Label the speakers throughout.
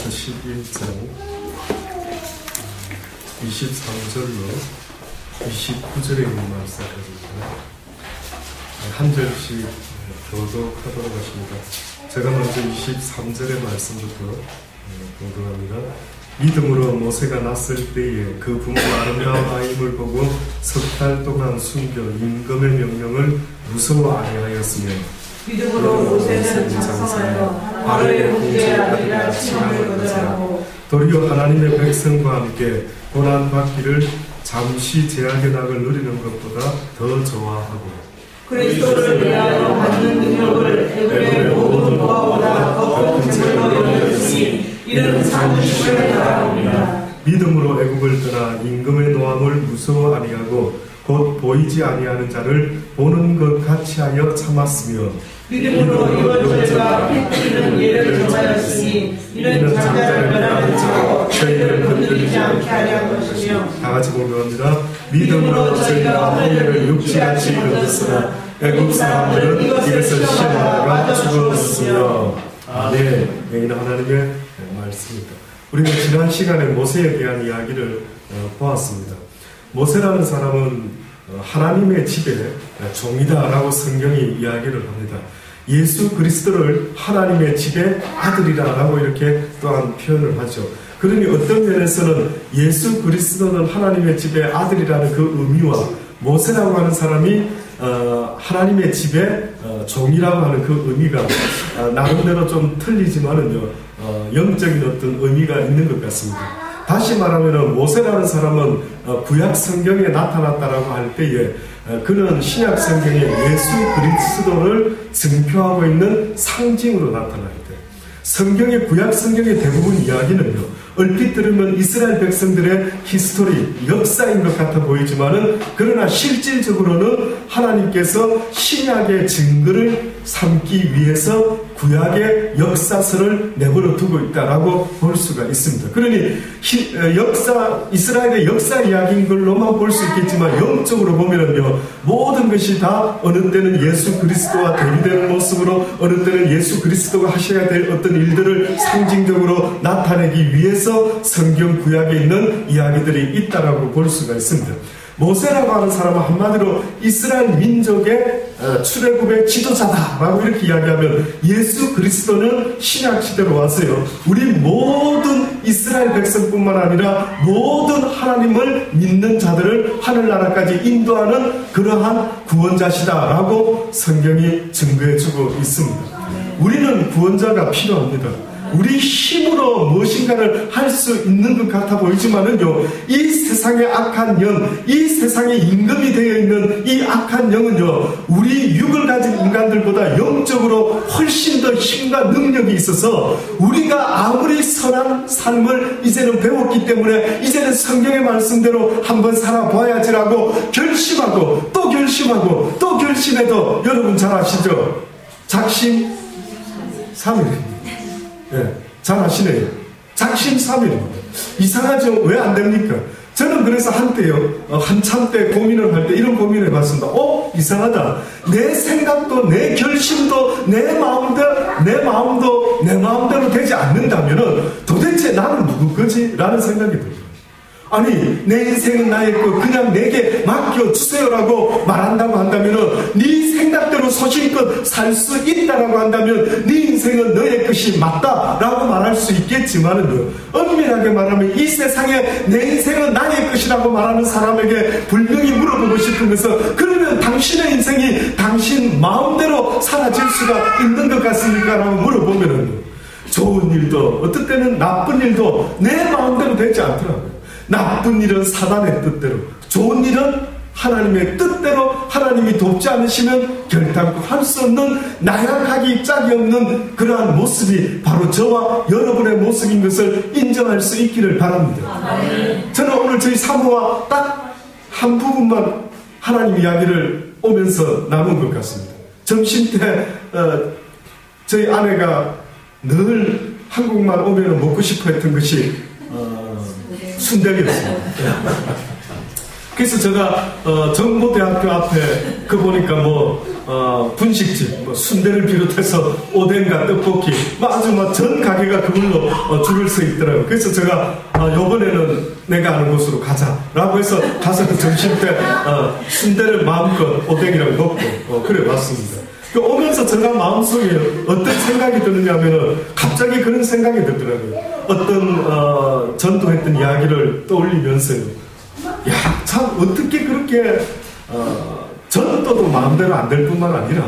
Speaker 1: 요한일서 11장 23절로 29절에 있는 말씀입니다. 한 절씩 교독하도록 하십니다. 제가 먼저 23절의 말씀부터 교독합니다. 믿음으로 모세가 났을 때에 그 부모 아름다운 아임을 보고 석 달 동안 숨겨 임금의 명령을 무서워 아니하였으며
Speaker 2: 믿음으로 모세는 작성하여 바로의 공주의 아들이라 칭함을 거절하고 도리어 하나님의 백성과 함께 고난받기를 잠시 제약의 낙을 누리는 것보다 더 좋아하고 그리스도를 위하여 받는 능력을 애굽의 모든 노아보다 더 큰 책으로 여겼으니 이는 자부심을 다합니다. 믿음으로 애굽을 떠나 임금의 노함을 무서워 아니하고 곧 보이지 아니하는 자를 보는 것 같이 하여 참았으며 믿음으로 이번 죄가 핏뜨리는 예를 정하였으니 이는 장자를 면하는 자고 저희를 건드리지 않게 하려 것이며 다 같이 공부합니다. 믿음으로 저희가 홍해를 육지같이 건넜으나 애굽 사람들은 이것을 시험하다가 죽었으며 네, 여기는 하나님의 말씀입니다. 우리가 지난 시간에 모세에 대한 이야기를 보았습니다. 모세라는 사람은 하나님의 집의 종이다라고 성경이 이야기를 합니다. 예수 그리스도를 하나님의 집의 아들이라고 이렇게 또한 표현을 하죠. 그러니 어떤 면에서는 예수 그리스도는 하나님의 집의 아들이라는 그 의미와 모세라고 하는 사람이 하나님의 집의 종이라고 하는 그 의미가 나름대로 좀 틀리지만은요, 영적인 어떤 의미가 있는 것 같습니다. 다시 말하면 모세라는 사람은 구약 성경에 나타났다라고 할 때에 그는 신약 성경에 예수 그리스도를 증표하고 있는 상징으로 나타나야 돼요. 성경의 구약 성경의 대부분 이야기는요, 얼핏 들으면 이스라엘 백성들의 히스토리, 역사인 것 같아 보이지만은 그러나 실질적으로는 하나님께서 신약의 증거를 삼기 위해서 구약의 역사서를 내버려 두고 있다라고 볼 수가 있습니다. 그러니 이스라엘의 역사 이야기인 걸로만 볼 수 있겠지만 영적으로 보면은요, 모든 것이 다 어느 때는 예수 그리스도와 대비되는 모습으로, 어느 때는 예수 그리스도가 하셔야 될 어떤 일들을 상징적으로 나타내기 위해서 성경 구약에 있는 이야기들이 있다라고 볼 수가 있습니다. 모세라고 하는 사람은 한마디로 이스라엘 민족의 출애굽의 지도자다라고 이렇게 이야기하면, 예수 그리스도는 신약 시대로 와서요, 우리 모든 이스라엘 백성뿐만 아니라 모든 하나님을 믿는 자들을 하늘나라까지 인도하는 그러한 구원자시다라고 성경이 증거해주고 있습니다. 우리는 구원자가 필요합니다. 우리 힘으로 무엇인가를 할 수 있는 것 같아 보이지만은요, 이 세상의 악한 영, 이 세상에 임금이 되어 있는 이 악한 영은요, 우리 육을 가진 인간들보다 영적으로 훨씬 더 힘과 능력이 있어서 우리가 아무리 선한 삶을 이제는 배웠기 때문에 이제는 성경의 말씀대로 한번 살아봐야지라고 결심하고 또 결심하고 또 결심해도, 여러분 잘 아시죠? 작심삼일입니다. 네, 잘 아시네요. 작심삼일입니다. 이상하죠? 왜 안 됩니까? 저는 그래서 한때요, 한참 때 고민을 할 때 이런 고민을 해봤습니다. 이상하다. 내 생각도, 내 결심도, 내 마음도 내 마음대로 되지 않는다면은 도대체 나는 누구 거지? 라는 생각이 들어요. 아니, 내 인생은 나의 것, 그냥 내게 맡겨주세요라고 말한다고 한다면은, 네 생각대로 소신껏 살 수 있다라고 한다면 네 인생은 너의 것이 맞다라고 말할 수 있겠지만은, 엄밀하게 말하면 이 세상에 내 인생은 나의 것이라고 말하는 사람에게 분명히 물어보고 싶은 것은, 그러면 당신의 인생이 당신 마음대로 사라질 수가 있는 것 같습니까? 라고 물어보면은, 좋은 일도 어떤 때는 나쁜 일도 내 마음대로 되지 않더라고요. 나쁜 일은 사단의 뜻대로, 좋은 일은 하나님의 뜻대로 하나님이 돕지 않으시면 결단코 할 수 없는, 나약하기 짝이 없는 그러한 모습이 바로 저와 여러분의 모습인 것을 인정할 수 있기를 바랍니다. 저는 오늘 저희 사모와 딱 한 부분만 하나님 이야기를 오면서 남은 것 같습니다. 점심 때 저희 아내가 늘 한국만 오면 먹고 싶어 했던 것이 순대였어요. 그래서 제가 정보대학교 앞에 그 보니까 분식집, 순대를 비롯해서 오뎅과 떡볶이, 아주 전 가게가 그걸로 줄을 서 있더라고요. 그래서 제가 요번에는 내가 아는 곳으로 가자라고 해서 가서 점심 때 순대를 마음껏 오뎅이랑 먹고 그래 왔습니다. 오면서 제가 마음속에 어떤 생각이 드느냐면은 갑자기 그런 생각이 들더라고요. 어떤 전도했던 이야기를 떠올리면서요. 야, 참 어떻게 그렇게 전도도 마음대로 안 될 뿐만 아니라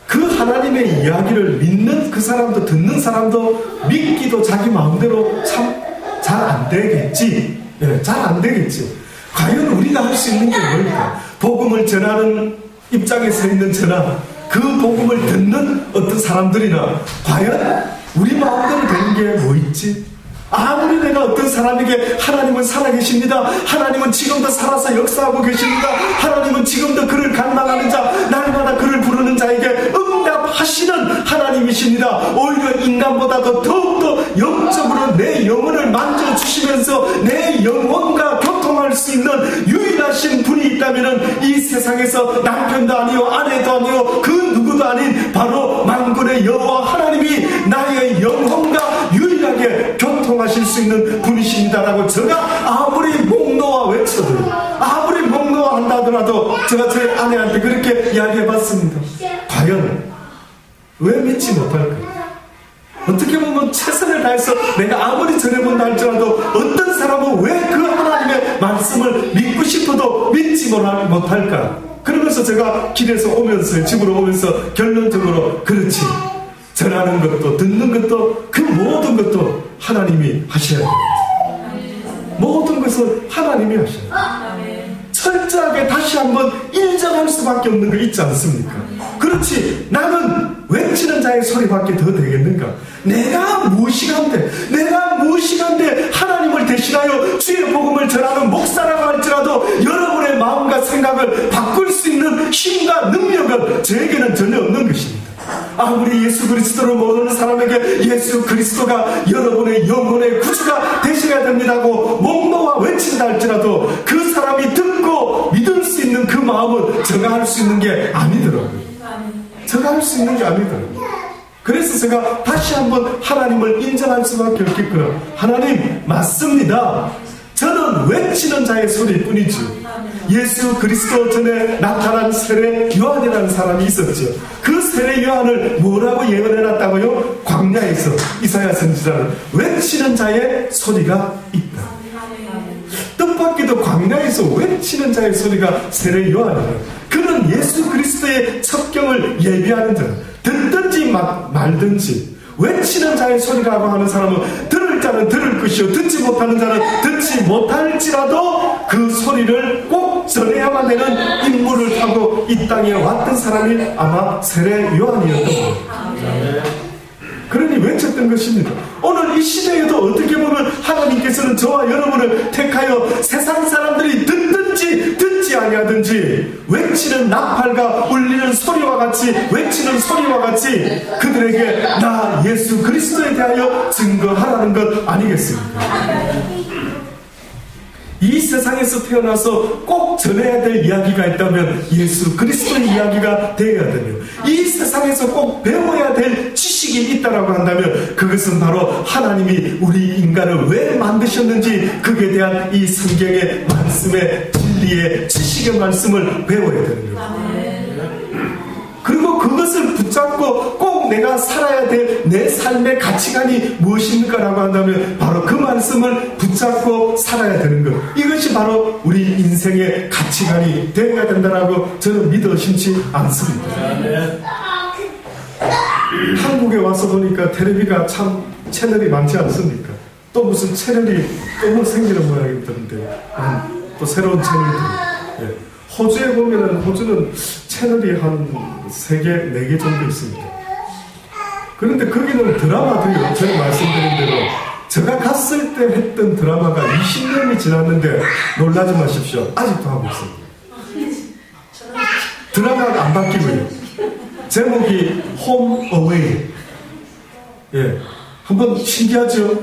Speaker 2: 그 하나님의 이야기를 믿는 그 사람도 듣는 사람도 믿기도 자기 마음대로 참 잘 안 되겠지. 잘 안 되겠지. 과연 우리가 할 수 있는 게 뭘까? 복음을 전하는 입장에 서 있는 저나 그 복음을 듣는 어떤 사람들이나 과연 우리 마음대로 되는 게 뭐 있지? 아무리 내가 어떤 사람에게 하나님은 살아계십니다. 하나님은 지금도 살아서 역사하고 계십니다. 하나님은 지금도 그를 갈망하는 자, 날마다 그를 부르는 자에게 응답하시는 하나님이십니다. 오히려 인간보다도 더욱더 영적으로 내 영혼을 만져주시면서 내 영혼과 교통할 수 있는 유일하신 분이 있다면 이 세상에서 남편도 아니요 아내도 아니요 그 누구도 아닌 바로 만군의 여호와 하나님이 나의 영혼과 유일하게 교통하실 수 있는 분이십니다라고 제가 아무리 목 놓아 외쳐도 아무리 목 놓아 한다 하더라도 제가 제 아내한테 그렇게 이야기해봤습니다. 과연 왜 믿지 못할까? 어떻게 보면 최선을 다해서 내가 아무리 전해본다 할지라도 어떤 사람은 왜 그 하나님의 말씀을 믿고 싶어도 믿지 못할까? 그러면서 제가 길에서 오면서 집으로 오면서 결론적으로 그렇지, 전하는 것도 듣는 것도 그 모든 것도 하나님이 하셔야 됩니다. 모든 것은 하나님이 하셔야 됩니다. 철저하게 다시 한번 인정할 수밖에 없는 거 있지 않습니까? 그렇지, 나는 외치는 자의 소리밖에 더 되겠는가? 내가 무엇이간데 하나님을 대신하여 주의 복음을 전하는 목사라고 할지라도 여러분의 마음과 생각을 바꿀 수 있는 힘과 능력은 저에게는 전혀 없는 것입니다. 아무리 예수 그리스도를 모르는 사람에게 예수 그리스도가 여러분의 영혼의 구주가 되셔야 됩니다고 목 놓아 외친다 할지라도 그 사람이 듣고 믿을 수 있는 그 마음은 제가 할 수 있는 게 아니더라고요. 제가 할 수 있는 게 아니더라고요. 그래서 제가 다시 한번 하나님을 인정할 수밖에 없겠구나. 하나님 맞습니다. 저는 외치는 자의 소리뿐이죠. 예수 그리스도 전에 나타난 세례 요한이라는 사람이 있었죠. 그 세례 요한을 뭐라고 예언해놨다고요? 광야에서 이사야 선지자는 외치는 자의 소리가 있다. 뜻밖에도 광야에서 외치는 자의 소리가 세례 요한이다. 그는 예수 그리스도의 첩경을 예비하는 자, 듣든지 말든지 외치는 자의 소리라고 하는 사람은 들을 자는 들을 것이요 듣지 못하는 자는 듣지 못할지라도 그 소리를 꼭 전해야만 되는 임무를 타고 이 땅에 왔던 사람이 아마 세례 요한이었던 거예요. 그러니 외쳤던 것입니다. 오늘 이 시대에도 어떻게 보면 하나님께서는 저와 여러분을 택하여 세상 사람들이 듣든지 듣지 아니하든지 외치는 나팔과 울리는 소리와 같이 외치는 소리와 같이 그들에게 나 예수 그리스도에 대하여 증거하라는 것 아니겠습니까? 이 세상에서 태어나서 꼭 전해야 될 이야기가 있다면 예수 그리스도의 이야기가 되어야 되며, 이 세상에서 꼭 배워야 될 지식이 있다라고 한다면 그것은 바로 하나님이 우리 인간을 왜 만드셨는지 그에 대한 이 성경의 말씀의 진리의 지식의 말씀을 배워야 되는 거예요. 그리고 그것을 붙잡고 꼭 내가 살아야 될 내 삶의 가치관이 무엇입니까? 라고 한다면 바로 그 말씀을 붙잡고 살아야 되는 것, 이것이 바로 우리 인생의 가치관이 되어야 된다라고 저는 믿어 심지 않습니다. 한국에 와서 보니까 텔레비가 참 채널이 많지 않습니까? 또 무슨 채널이 또 생기는 모양이 있던데 또 새로운 채널들. 호주에 보면은 호주는 채널이 한 3개, 4개 정도 있습니다. 그런데 거기는 드라마도요, 제가 말씀드린 대로 제가 갔을 때 했던 드라마가 20년이 지났는데 놀라지 마십시오. 아직도 하고 있습니다. 드라마가 안 바뀌고요. 제목이 홈 어웨이. 한번 신기하죠?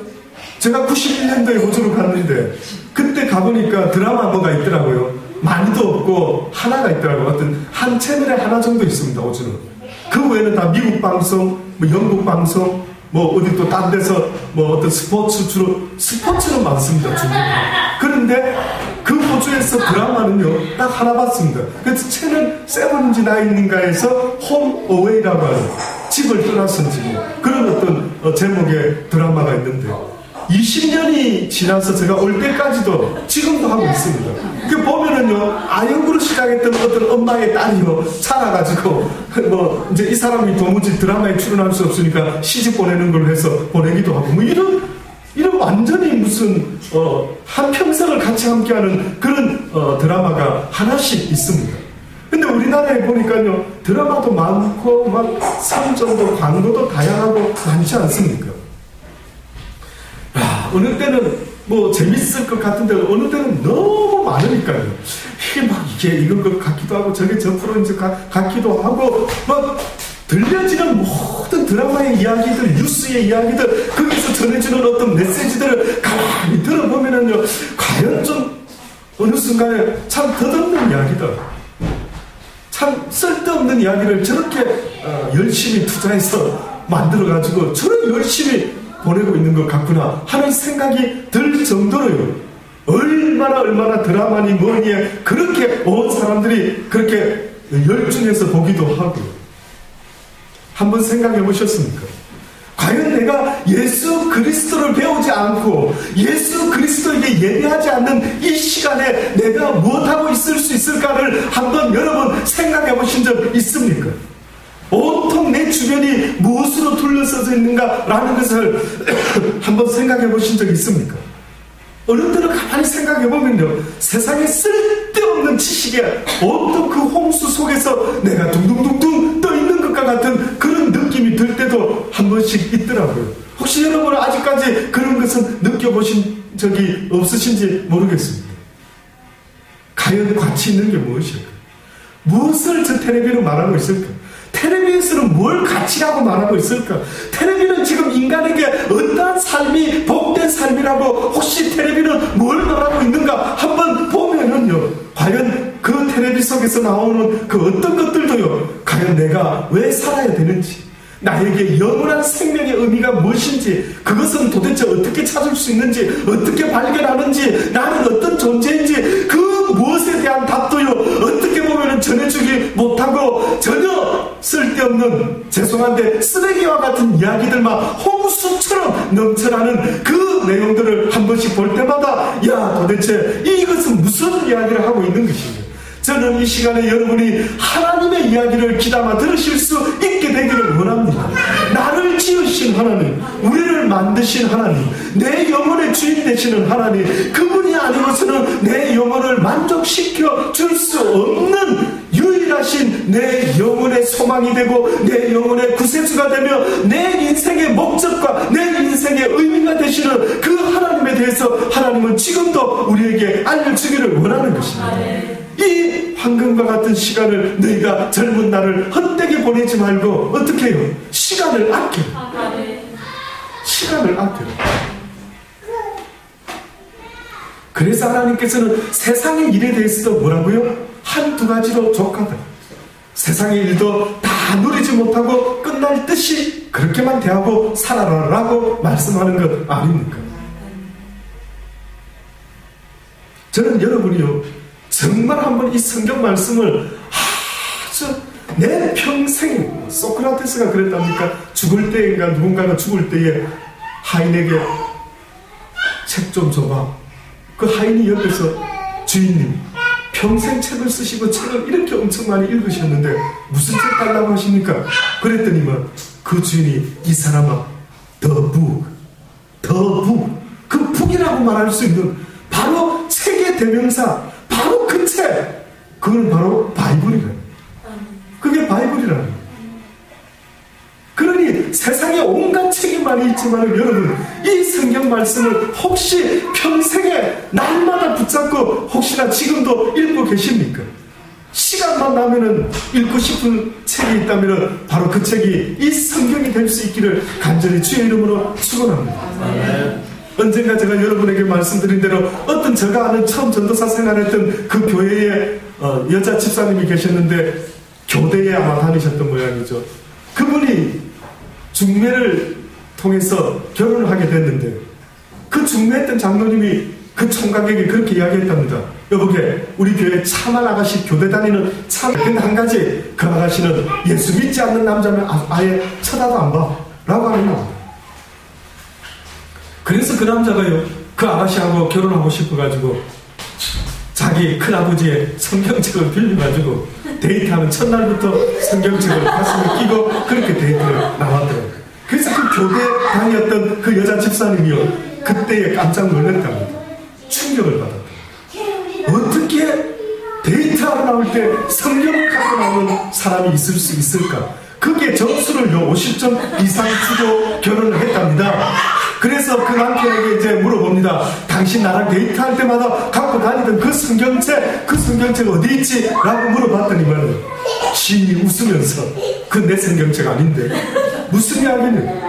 Speaker 2: 제가 91년도에 호주로 갔는데 그때 가보니까 드라마 뭐가 있더라고요. 많이도 없고 하나가 있더라고요. 어떤 한 채널에 하나 정도 있습니다. 오주는. 그 외에는 다 미국 방송, 뭐 영국 방송, 뭐 어디 또 딴 데서 뭐 어떤 스포츠, 주로 스포츠는 많습니다. 중국은. 그런데 그 호주에서 드라마는요 딱 하나 봤습니다. 그래서 채널 7인지 9인가에서 홈 어웨이라고 하는 집을 떠나서인지 뭐 그런 어떤 제목의 드라마가 있는데 20년이 지나서 제가 올 때까지도 지금도 하고 있습니다. 그 보면은요, 아역으로 시작했던 어떤 엄마의 딸이요, 자라가지고, 뭐, 이제 이 사람이 도무지 드라마에 출연할 수 없으니까 시집 보내는 걸 해서 보내기도 하고, 뭐, 이런 완전히 무슨, 한평생을 같이 함께하는 그런, 드라마가 하나씩 있습니다. 근데 우리나라에 보니까요, 드라마도 많고, 막, 상점도, 광고도 다양하고 많지 않습니까? 어느 때는 뭐 재밌을 것 같은데 어느 때는 너무 많으니까요. 이게 막 이건 것 같기도 하고 저게 저 프로인지 같기도 하고 막 들려지는 모든 드라마의 이야기들, 뉴스의 이야기들, 거기서 전해주는 어떤 메시지들을 가만히 들어보면은요, 과연 좀 어느 순간에 참 덧없는 이야기다. 참 쓸데없는 이야기를 저렇게 열심히 투자해서 만들어가지고 저런 열심히 보내고 있는 것 같구나 하는 생각이 들 정도로요. 얼마나 드라마니 뭐니에 그렇게 온 사람들이 그렇게 열중해서 보기도 하고요. 한번 생각해 보셨습니까? 과연 내가 예수 그리스도를 배우지 않고 예수 그리스도에게 예배하지 않는 이 시간에 내가 무엇하고 있을 수 있을까를 한번 여러분 생각해 보신 적 있습니까? 온통 내 주변이 무엇으로 둘러싸져 있는가라는 것을 한번 생각해 보신 적 있습니까? 어느 때는 가만히 생각해 보면요, 세상에 쓸데없는 지식에 온통 그 홍수 속에서 내가 둥둥둥둥 떠 있는 것과 같은 그런 느낌이 들 때도 한 번씩 있더라고요. 혹시 여러분은 아직까지 그런 것은 느껴보신 적이 없으신지 모르겠습니다. 과연 가치 있는 게 무엇일까? 무엇을 저 텔레비로 말하고 있을까? 텔레비에서는 뭘 가치라고 말하고 있을까? 텔레비는 지금 인간에게 어떠한 삶이 복된 삶이라고 혹시 텔레비는 뭘 말하고 있는가 한번 보면은요, 과연 그 텔레비 속에서 나오는 그 어떤 것들도요, 과연 내가 왜 살아야 되는지, 나에게 영원한 생명의 의미가 무엇인지, 그것은 도대체 어떻게 찾을 수 있는지, 어떻게 발견하는지, 나는 어떤 존재인지, 그 무엇에 대한 답도요, 어떻게 보면 전해주기 못하고 전혀 쓸데없는, 죄송한데 쓰레기와 같은 이야기들만 홍수처럼 넘쳐나는 그 내용들을 한 번씩 볼 때마다, 야, 도대체 이것은 무슨 이야기를 하고 있는 것인가? 저는 이 시간에 여러분이 하나님의 이야기를 귀담아 들으실 수 있게 되기를 원합니다. 나를 지으신 하나님, 우리를 만드신 하나님, 내 영혼의 주인 되시는 하나님, 그분이 아니고서는 내 영혼을 만족시켜 줄 수 없는 유일하신 내 영혼의 소망이 되고 내 영혼의 구세주가 되며 내 인생의 목적과 내 인생의 의미가 되시는 그 하나님에 대해서 하나님은 지금도 우리에게 알려주기를 원하는 것입니다. 이 황금과 같은 시간을 너희가 젊은 날을 헛되게 보내지 말고 어떻게 해요? 시간을 아껴. 시간을 아껴. 그래서 하나님께서는 세상의 일에 대해서도 뭐라고요? 한두 가지로 족하다. 세상의 일도 다 누리지 못하고 끝날 듯이 그렇게만 대하고 살아라라고 말씀하는 것 아닙니까? 저는 여러분이요, 정말 한번 이 성경 말씀을 아주 내 평생, 소크라테스가 그랬답니까? 죽을 때인가 누군가가 죽을 때에 하인에게 책 좀 줘봐. 그 하인이 옆에서 주인님, 평생 책을 쓰시고 책을 이렇게 엄청 많이 읽으셨는데 무슨 책 달라고 하십니까? 그랬더니만 그 주인이, 이 사람아, the book, 그 북이라고 말할 수 있는 바로 책의 대명사, 바로 그 책, 그건 바로 바이블이라는, 그게 바이블이라는. 그러니 세상에 온갖 책이 많이 있지만 여러분, 이 성경 말씀을 혹시 평생에 날마다 붙잡고 혹시나 지금도 읽고 계십니까? 시간만 나면은 읽고 싶은 책이 있다면 바로 그 책이 이 성경이 될 수 있기를 간절히 주의 이름으로 축원합니다. 언젠가 제가 여러분에게 말씀드린 대로 어떤 제가 아는 처음 전도사 생활했던 그 교회에 여자 집사님이 계셨는데 교대에 아마 다니셨던 모양이죠. 그분이 중매를 통해서 결혼을 하게 됐는데 그 중매했던 장로님이 그 총각에게 그렇게 이야기했답니다. 여보게, 우리 교회 참한 아가씨 교대 다니는 참, 근데 한 가지, 그 아가씨는 예수 믿지 않는 남자면 아예 쳐다도 안 봐 라고 하는 겁니다. 그래서 그 남자가요, 그 아가씨하고 결혼하고 싶어가지고 자기 큰아버지의 성경책을 빌려가지고 데이트하는 첫날부터 성경책을 가슴에 끼고 그렇게 데이트를 나왔더라고요. 그래서 그 교대 다녔던 그 여자 집사님이요, 그때에 깜짝 놀랐답니다. 충격을 받았다. 어떻게 데이트하러 나올 때 성경을 갖고 나오는 사람이 있을 수 있을까? 그게 점수를 50점 이상 주고 결혼을 했답니다. 그래서 그 남편에게 이제 물어봅니다. 당신 나랑 데이트할 때마다 갖고 다니던 그 성경책 어디 있지? 라고 물어봤더니만 시인이 웃으면서 그 내 성경책 아닌데 무슨 이야기는?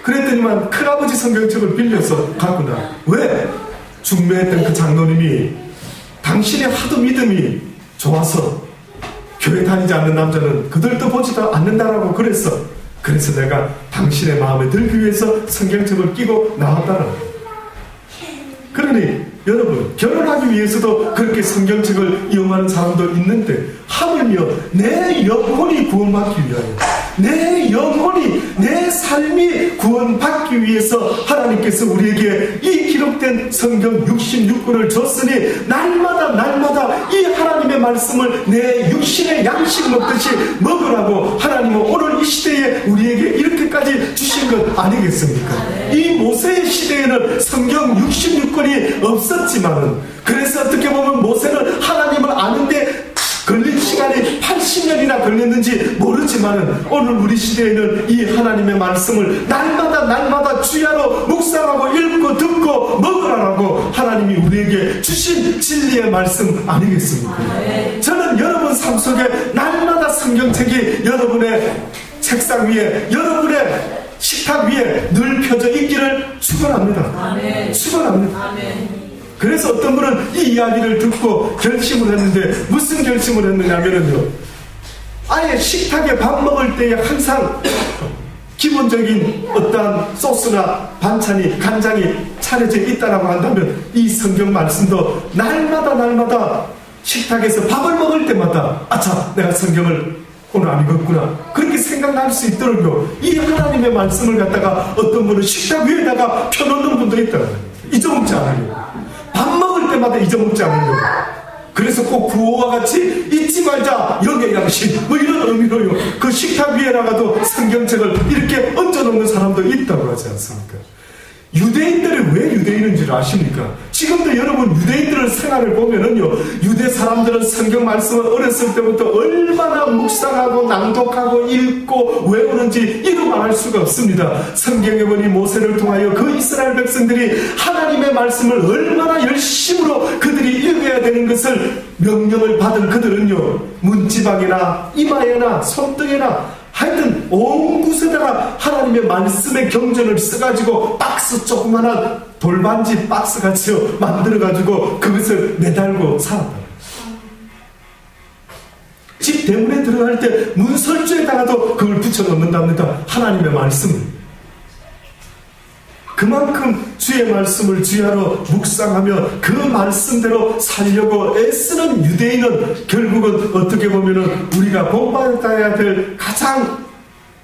Speaker 2: 그랬더니만 큰아버지 성경책을 빌려서 갖고 나. 왜? 중매했던 그 장로님이 당신의 하도 믿음이 좋아서 교회 다니지 않는 남자는 그들도 보지도 않는다라고 그래서 내가 당신의 마음에 들기 위해서 성경책을 끼고 나왔다는 거예요. 그러니 여러분, 결혼하기 위해서도 그렇게 성경책을 이용하는 사람도 있는데 하물며 내 영혼이 구원받기 위하여, 내 영혼이, 내 삶이 구원받기 위해서 하나님께서 우리에게 이 기록된 성경 66권을 줬으니 날마다 이 하나님의 말씀을 내 육신의 양식 먹듯이 먹으라고 하나님은 오늘 이 시대에 우리에게 이렇게까지 주신 것 아니겠습니까? 이 모세의 시대에는 성경 66권이 없었지만은, 그래서 어떻게 보면 모세는 하나님을 아는데 걸린 시간이 80년이나 걸렸는지 모르지만은 오늘 우리 시대에는 이 하나님의 말씀을 날마다 주야로 묵상하고 읽고 듣고 먹으라고 하나님이 우리에게 주신 진리의 말씀 아니겠습니까? 저는 여러분 삶 속에 날마다 성경책이 여러분의 책상 위에, 여러분의 식탁 위에 늘 펴져 있기를 축원합니다. 축원합니다. 그래서 어떤 분은 이 이야기를 듣고 결심을 했는데, 무슨 결심을 했느냐면요, 아예 식탁에 밥 먹을 때에 항상 기본적인 어떠한 소스나 반찬이, 간장이 차려져 있다라고 한다면 이 성경 말씀도 날마다 식탁에서 밥을 먹을 때마다 아차, 내가 성경을 오늘 안 읽었구나, 그렇게 생각날 수 있도록요, 이 하나님의 말씀을 갖다가 어떤 분은 식탁 위에다가 펴놓는 분도 있다는 거예요. 잊어먹지 않아요. 밥 먹을 때마다 잊어먹지 않으려고. 그래서 꼭 구호와 같이 잊지 말자, 영의 양식, 뭐 이런 의미로요, 그 식탁 위에다가도 성경책을 이렇게 얹어놓는 사람도 있다고 하지 않습니까? 유대인들이 왜 유대인인 줄 아십니까? 지금도 여러분 유대인들의 생활을 보면은요, 유대 사람들은 성경 말씀을 어렸을 때부터 얼마나 묵상하고 낭독하고 읽고 외우는지 이루 말할 수가 없습니다. 성경에 보니 모세를 통하여 그 이스라엘 백성들이 하나님의 말씀을 얼마나 열심으로 그들이 읽어야 되는 것을 명령을 받은 그들은요, 문지방이나 이마에나 손등에나 하여튼 온 곳에다가 하나님의 말씀의 경전을 써가지고 박스, 조그만한 돌반지 박스같이요 만들어가지고 그것을 매달고 살았다. 집 대문에 들어갈 때 문설주에다가도 그걸 붙여놓는답니다. 하나님의 말씀을. 그만큼 주의 말씀을 주야로 묵상하며 그 말씀대로 살려고 애쓰는 유대인은 결국은 어떻게 보면은 우리가 본받아야 될 가장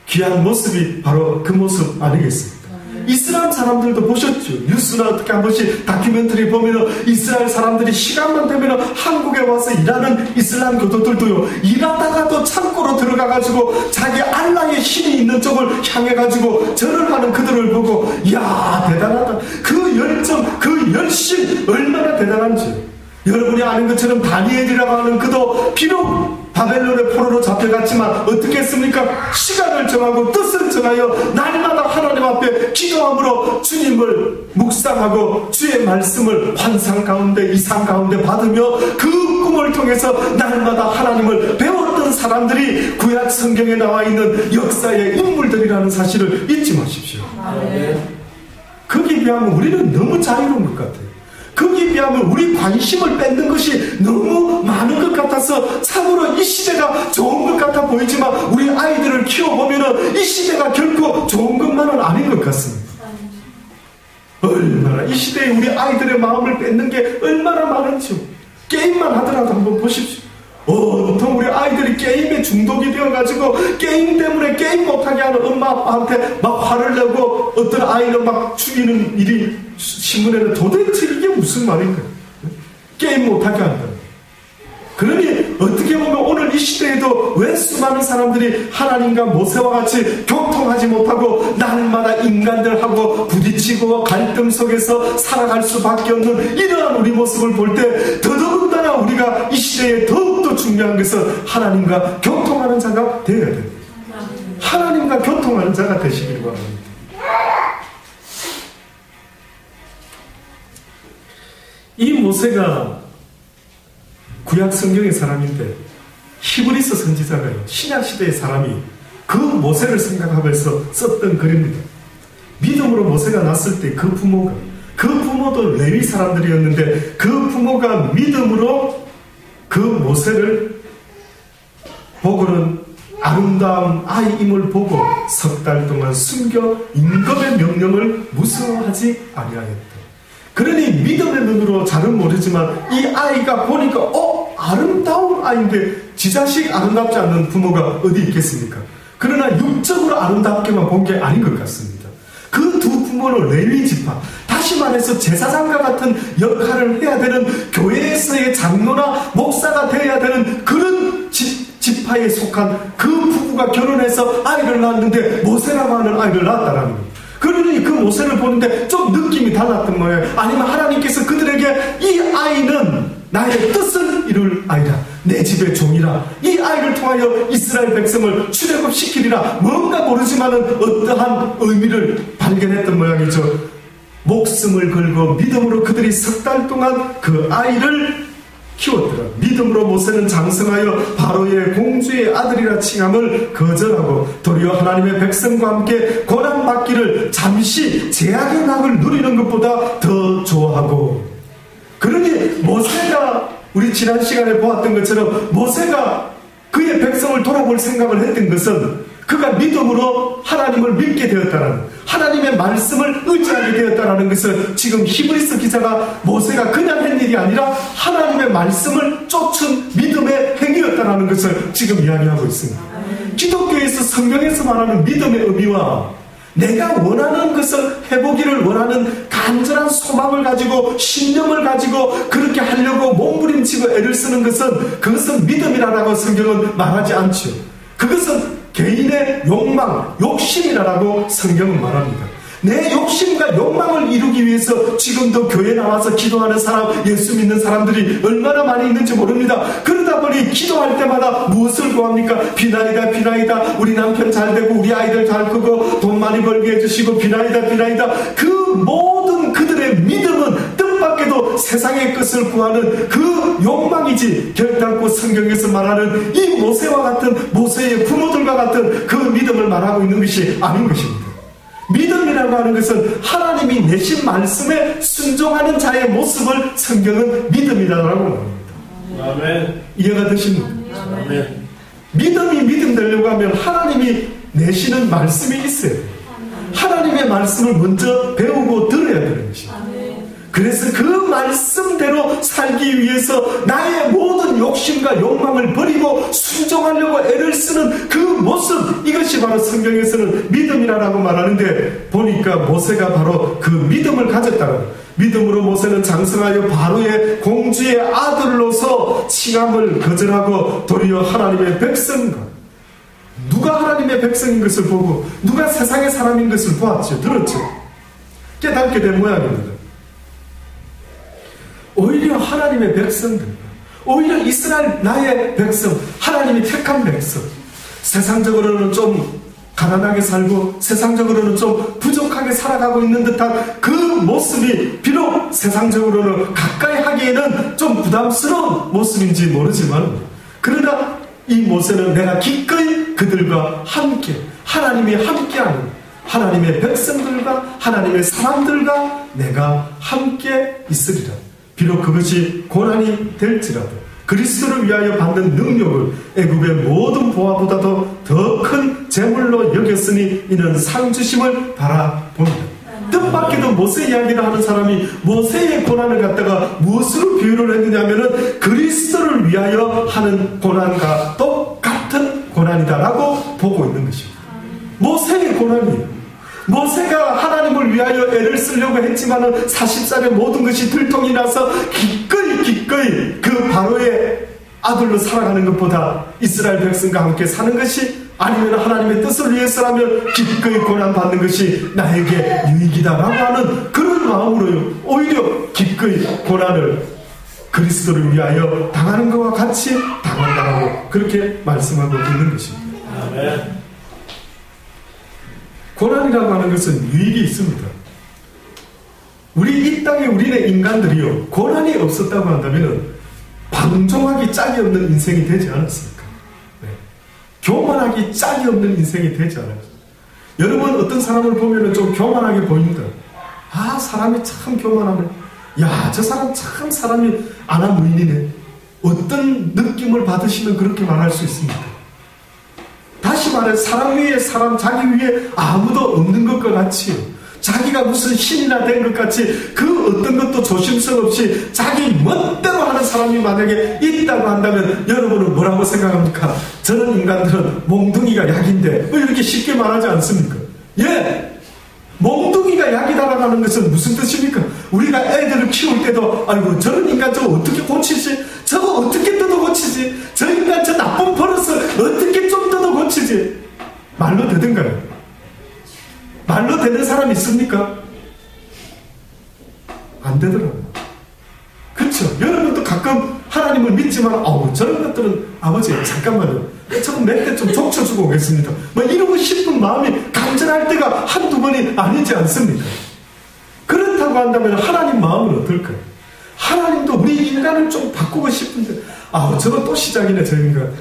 Speaker 2: 귀한 모습이 바로 그 모습 아니겠습니까? 이스라엘 사람들도 보셨죠? 뉴스나 어떻게 한 번씩 다큐멘터리 보면은 이스라엘 사람들이 시간만 되면은 한국에 와서 일하는 이슬람 교도들도요, 일하다가도 창고로 들어가가지고 자기 알라의 신이 있는 쪽을 향해가지고 절을 하는 그들을 보고, 이야, 대단하다. 그 열정, 그 열심, 얼마나 대단한지. 여러분이 아는 것처럼 다니엘이라고 하는 그도 비록 바벨론의 포로로 잡혀갔지만 어떻게 했습니까? 시간을 정하고 뜻을 정하여 날마다 하나님 앞에 기도함으로 주님을 묵상하고 주의 말씀을 환상 가운데, 이상 가운데 받으며 그 꿈을 통해서 날마다 하나님을 배웠던 사람들이 구약 성경에 나와 있는 역사의 인물들이라는 사실을 잊지 마십시오. 거기에 비하면 우리는 너무 자유로운 것 같아요. 거기에 비하면 우리 관심을 뺏는 것이 너무 많은 것 같아서 참으로 이 시대가 좋은 것 같아 보이지만 우리 아이들을 키워보면 이 시대가 결코 좋은 것만은 아닌 것 같습니다. 얼마나 이 시대에 우리 아이들의 마음을 뺏는 게 얼마나 많은지요. 게임만 하더라도 한번 보십시오. 보통 우리 아이들이 게임에 중독이 되어가지고 게임 때문에 게임 못하게 하는 엄마 아빠한테 막 화를 내고 어떤 아이는 막 죽이는 일이 신문에는 도대체 이게 무슨 말인가? 게임 못하게 한다. 그러니 어떻게 보면 오늘 이 시대에도 왜 수많은 사람들이 하나님과 모세와 같이 교통하지 못하고 날마다 인간들하고 부딪히고 갈등 속에서 살아갈 수밖에 없는 이러한 우리 모습을 볼 때 더더군다나 우리가 이 시대에 더욱더 중요한 것은 하나님과 교통하는 자가 되어야 됩니다. 하나님과 교통하는 자가 되시기를 바랍니다. 이 모세가 구약 성경의 사람인데 히브리서 선지자가요, 신약시대의 사람이 그 모세를 생각하면서 썼던 글입니다. 믿음으로 모세가 났을 때 그 부모도 레위 사람들이었는데 그 부모가 믿음으로 그 모세를 보고는 아름다운 아이임을 보고 석 달 동안 숨겨 임금의 명령을 무서워하지 아니하였다. 그러니 믿음의 눈으로 잘은 모르지만 이 아이가 보니까 아름다운 아이인데 지 자식 아름답지 않는 부모가 어디 있겠습니까? 그러나 육적으로 아름답게만 본 게 아닌 것 같습니다. 그 두 부모는 레위 지파, 다시 말해서 제사장과 같은 역할을 해야 되는 교회에서의 장로나 목사가 되어야 되는 그런 지파에 속한 그 부부가 결혼해서 아이를 낳았는데 모세라고 하는 아이를 낳았다라는 겁니다. 그러니 그 모세를 보는데 좀 느낌이 달랐던 거예요. 아니면 하나님께서 그들에게 이 아이는 나의 뜻을 이룰 아이라, 내 집의 종이라, 이 아이를 통하여 이스라엘 백성을 출애굽시키리라, 뭔가 모르지만은 어떠한 의미를 발견했던 모양이죠. 목숨을 걸고 믿음으로 그들이 석 달 동안 그 아이를 키웠더라. 믿음으로 모세는 장성하여 바로의 공주의 아들이라 칭함을 거절하고 도리어 하나님의 백성과 함께 고난받기를 잠시 제약의 낙을 누리는 것보다 더 좋아하고, 그러니 모세가 우리 지난 시간에 보았던 것처럼 모세가 그의 백성을 돌아볼 생각을 했던 것은 그가 믿음으로 하나님을 믿게 되었다는, 하나님의 말씀을 의지하게 되었다는 것을 지금 히브리서 기자가 모세가 그냥 한 일이 아니라 하나님의 말씀을 쫓은 믿음의 행위였다는 것을 지금 이야기하고 있습니다. 기독교에서 성경에서 말하는 믿음의 의미와 내가 원하는 것을 해보기를 원하는 간절한 소망을 가지고 신념을 가지고 그렇게 하려고 몸부림치고 애를 쓰는 것은 그것은 믿음이라고 성경은 말하지 않죠. 그것은 개인의 욕망, 욕심이라고 성경은 말합니다. 내 욕심과 욕망을 이루기 위해서 지금도 교회에 나와서 기도하는 사람, 예수 믿는 사람들이 얼마나 많이 있는지 모릅니다. 그러다 보니 기도할 때마다 무엇을 구합니까? 비나이다 비나이다, 우리 남편 잘 되고 우리 아이들 잘 크고 돈 많이 벌게 해주시고 비나이다 비나이다. 그 모든 그들의 믿음은 뜻밖에도 세상의 것을 구하는 그 욕망이지 결단코 성경에서 말하는 이 모세와 같은, 모세의 부모들과 같은 그 믿음을 말하고 있는 것이 아닌 것입니다. 믿음이라고 하는 것은 하나님이 내신 말씀에 순종하는 자의 모습을 성경은 믿음이라고 합니다.
Speaker 1: 아멘.
Speaker 2: 이해가 되십니까?
Speaker 1: 아멘.
Speaker 2: 믿음이 믿음 되려고 하면 하나님이 내시는 말씀이 있어요. 하나님의 말씀을 먼저 배우고 들어야 되는 것입니다. 그래서 그 말씀대로 살기 위해서 나의 모든 욕심과 욕망을 버리고 순종하려고 애를 쓰는 그 모습, 이것이 바로 성경에서는 믿음이라고 말하는데, 보니까 모세가 바로 그 믿음을 가졌다는, 믿음으로 모세는 장성하여 바로의 공주의 아들로서 칭함을 거절하고 도리어 하나님의 백성과, 누가 하나님의 백성인 것을 보고 누가 세상의 사람인 것을 보았죠, 들었죠, 깨닫게 된 모양입니다. 오히려 하나님의 백성들, 오히려 이스라엘 나의 백성, 하나님이 택한 백성, 세상적으로는 좀 가난하게 살고 세상적으로는 좀 부족하게 살아가고 있는 듯한 그 모습이 비록 세상적으로는 가까이 하기에는 좀 부담스러운 모습인지 모르지만, 그러나 이 모세는 내가 기꺼이 그들과 함께, 하나님이 함께하는, 하나님의 백성들과 하나님의 사람들과 내가 함께 있으리라. 비록 그것이 고난이 될지라도 그리스도를 위하여 받는 능력을 애굽의 모든 보화보다도 더 큰 재물로 여겼으니 이는 상 주심을 바라봅니다. 뜻밖에도 모세 이야기를 하는 사람이 모세의 고난을 갖다가 무엇으로 비유를 했느냐면은 그리스도를 위하여 하는 고난과 똑같은 고난이다라고 보고 있는 것입니다. 모세의 고난이에요. 모세가 하나님을 위하여 애를 쓰려고 했지만은 40살에 모든 것이 들통이 나서 기꺼이 그 바로의 아들로 살아가는 것보다 이스라엘 백성과 함께 사는 것이 아니면 하나님의 뜻을 위해서라면 기꺼이 고난받는 것이 나에게 유익이다라고 하는 그런 마음으로요. 오히려 기꺼이 고난을 그리스도를 위하여 당하는 것과 같이 당한다라고 그렇게 말씀하고 있는 것입니다.
Speaker 1: 아멘.
Speaker 2: 고난이라고 하는 것은 유익이 있습니다. 우리 이 땅에 우리네 인간들이요, 고난이 없었다고 한다면 방종하기 짝이 없는 인생이 되지 않았습니까? 네. 교만하기 짝이 없는 인생이 되지 않았습니까? 여러분 어떤 사람을 보면 좀 교만하게 보입니다. 아, 사람이 참 교만하네. 야, 저 사람 참 사람이 안하무인이네. 어떤 느낌을 받으시면 그렇게 말할 수 있습니까? 다시 말해 사람 위에 사람, 자기 위에 아무도 없는 것과 같이 자기가 무슨 신이나 된 것 같이 그 어떤 것도 조심성 없이 자기 멋대로 하는 사람이 만약에 있다고 한다면 여러분은 뭐라고 생각합니까? 저런 인간들은 몽둥이가 약인데 왜 이렇게 쉽게 말하지 않습니까? 예! 몽둥이가 약이다라고 하는 것은 무슨 뜻입니까? 우리가 애들을 키울 때도 아이고 저런 인간 저거 어떻게 고치지? 저거 어떻게 뜯어 고치지? 저 인간 저 나쁜 버릇을 어떻게 좀 뜯어 고치지? 말로 되든가요? 말로 되는 사람 있습니까? 안 되더라고요. 그렇죠? 여러분도 가끔 하나님을 믿지만 저런 것들은 아버지 잠깐만요. 저거 몇 대 좀 족쳐주고 오겠습니다. 뭐 이러고 싶은 마음이 간절할 때가 한두 번이 아니지 않습니까? 그렇다고 한다면 하나님 마음은 어떨까요? 하나님도 우리 인간을 좀 바꾸고 싶은데 저거 또 시작이네 저 인간.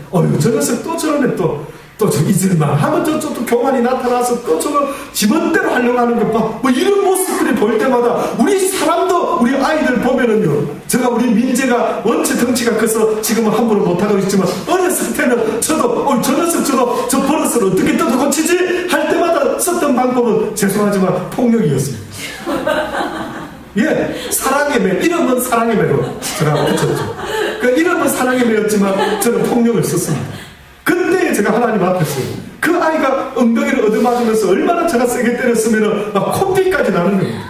Speaker 2: 저 녀석 또 저러네 또 저 잊을만 하면 저또 교만이 나타나서 또 저거 지멋대로 하려고 하는 것 봐. 뭐 이런 모습들이 볼 때마다 우리 사람도 우리 아이들 보면은요. 제가 우리 민재가 원체 덩치가 커서 지금은 함부로 못하고 있지만 어렸을 때는 저도 저 녀석 저 버릇을 어떻게 뜯어 고치지? 할 때마다 썼던 방법은 죄송하지만 폭력이었습니다. 예, 사랑의 매, 이름은 사랑의 매로 제가 붙였죠. 그 이름은 사랑의 매였지만 저는 폭력을 썼습니다. 그때 제가 하나님 앞에서 그 아이가 엉덩이를 얻어맞으면서 얼마나 제가 세게 때렸으면 막 콧비까지 나는 겁니다.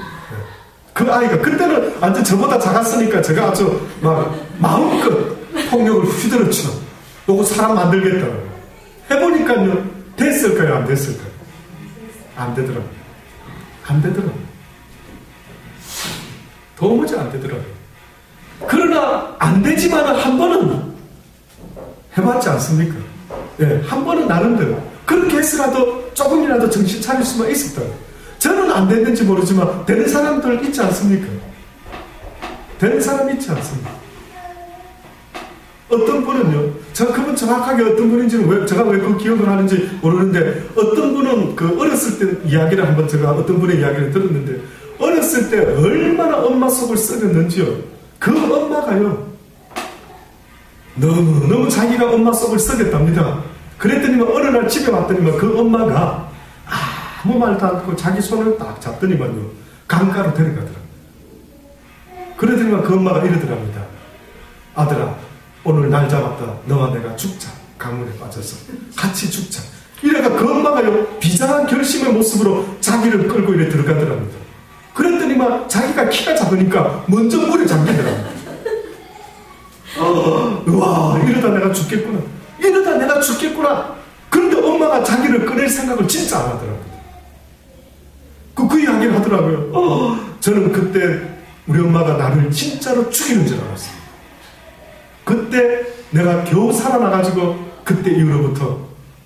Speaker 2: 그 아이가 그때는 완전 저보다 작았으니까 제가 아주 막 마음껏 폭력을 휘두르쳐 놓고 사람 만들겠다고 해보니까요. 됐을까요? 안 됐을까요? 안 되더라고요. 안 되더라고요. 도무지 안 되더라고요. 그러나 안 되지만 한 번은 해봤지 않습니까? 예, 한 번은 나름대로 그렇게 했으라도 조금이라도 정신 차릴 수만 있었다. 저는 안 됐는지 모르지만 되는 사람들 있지 않습니까? 되는 사람 있지 않습니까? 어떤 분은요, 제가 그분 정확하게 어떤 분인지는 제가 왜 그 기억을 하는지 모르는데 어떤 분은 그 어렸을 때 이야기를 한번 제가 어떤 분의 이야기를 들었는데 어렸을 때 얼마나 엄마 속을 썩였는지요. 그 엄마가요 너무 자기가 엄마 속을 썩였답니다. 그랬더니만 어느 날 집에 왔더니만 그 엄마가 아무 말도 않고 자기 손을 딱 잡더니만요 강가로 데려가더라. 그러더니만 그 엄마가 이러더랍니다. 아들아 오늘 날 잡았다. 너와 내가 죽자. 강물에 빠져서 같이 죽자. 이래가 그 엄마가요 비장한 결심의 모습으로 자기를 끌고 이래 들어가더랍니다. 그랬더니만 자기가 키가 작으니까 먼저 물에 잠기더랍니다. 우와 이러다 내가 죽겠구나. 이러다 내가 죽겠구나. 그런데 엄마가 자기를 꺼낼 생각을 진짜 안 하더라고요. 그 이야기를 하더라고요. 저는 그때 우리 엄마가 나를 진짜로 죽이는 줄 알았어요. 그때 내가 겨우 살아나가지고 그때 이후로부터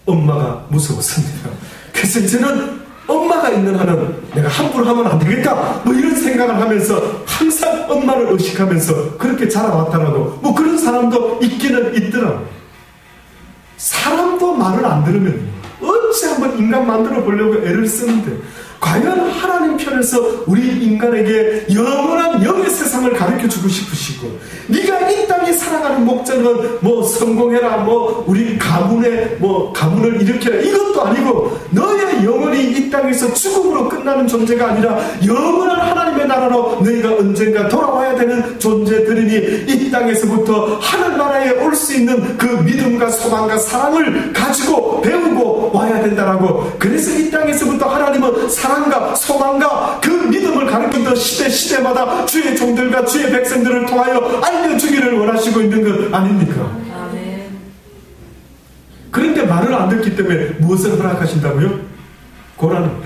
Speaker 2: 엄마가 무서웠습니다. 그래서 이제는 엄마가 있는 한은 내가 함부로 하면 안 되겠다 뭐 이런 생각을 하면서 항상 엄마를 의식하면서 그렇게 자라왔다라고 뭐 그런 사람도 있기는 있더라고요. 사람도 말을 안 들으면 수없이 한번 인간 만들어 보려고 애를 쓰는데 과연 하나님 편에서 우리 인간에게 영원한 영의 세상을 가르쳐주고 싶으시고 네가 이 땅에 살아가는 목적은 뭐 성공해라 뭐 우리 가문을 일으켜라 이것도 아니고 너의 영혼이 이 땅에서 죽음으로 끝나는 존재가 아니라 영원한 하나님의 나라로 너희가 언젠가 돌아와야 되는 존재들이니 이 땅에서부터 하늘나라에 올 수 있는 그 믿음과 소망과 사랑을 가지고 배우고 와야 된다라고. 그래서 이 땅에서부터 하나님은 사랑과 소망과 그 믿음을 가르치던 시대마다 주의 종들과 주의 백성들을 통하여 알려주기를 원하시고 있는 것 아닙니까?
Speaker 3: 아멘.
Speaker 2: 그런데 말을 안 듣기 때문에 무엇을 허락하신다고요? 고난을.